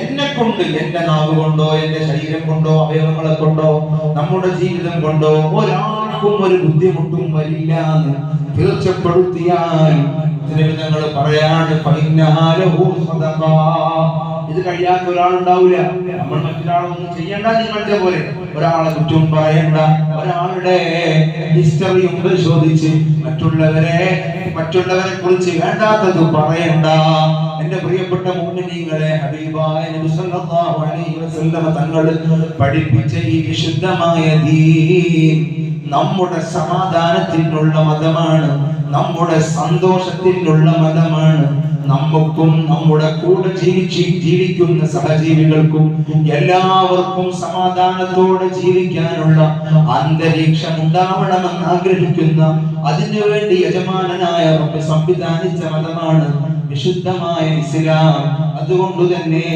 എന്നെ കൊണ്ട്, എന്റെ നാവ് കൊണ്ടോ എന്റെ ശരീരം കൊണ്ടോ അവയവങ്ങളെ കൊണ്ടോ നമ്മുടെ ജീവിതം കൊണ്ടോ ഒരാൾക്കും ഒരു ബുദ്ധിമുട്ടും വരില്ല എന്ന് തീർച്ചപ്പെടുത്തിയാൽ ഞങ്ങൾ പറയാണ് ഇത് കഴിയാത്ത ഒരാളുണ്ടാവില്ല. നമ്മൾ മറ്റൊരാളൊന്നും ചെയ്യണ്ട, നിങ്ങളുടെ പോലെ ഒരാളെ കുറ്റം പറയണ്ട, ഒരാളുടെ ഹിസ്റ്ററിയും പരിശോധിച്ച് മറ്റുള്ളവരെ കുറിച്ച് വേണ്ടാത്തത് പറയണ്ട. എന്റെ പ്രിയപ്പെട്ട മുഅ്മിനീങ്ങളെ, ഹബീബായ നബി സല്ലല്ലാഹു അലൈഹി വസല്ലം തങ്ങൾ പഠിപ്പിച്ച ഈ വിശുദ്ധമായ ദീൻ നമ്മുടെ സമാധാനത്തിനുള്ള മതമാണ്, നമ്മുടെ സന്തോഷത്തിനുള്ള മതമാണ്. നമുക്കും നമ്മുടെ കൂടെ ജീവിക്കുന്ന സഹജീവികൾക്കും എല്ലാവർക്കും സമാധാനത്തോടെ ജീവിക്കാനുള്ള അന്തരീക്ഷം ഉണ്ടാവണമെന്ന് ആഗ്രഹിക്കുന്ന, അതിനുവേണ്ടി യജമാനനായ റബ്ബ് സംവിധാനിച്ച മതമാണ് വിശുദ്ധമായ ഇസ്ലാം. അതുകൊണ്ട് തന്നെ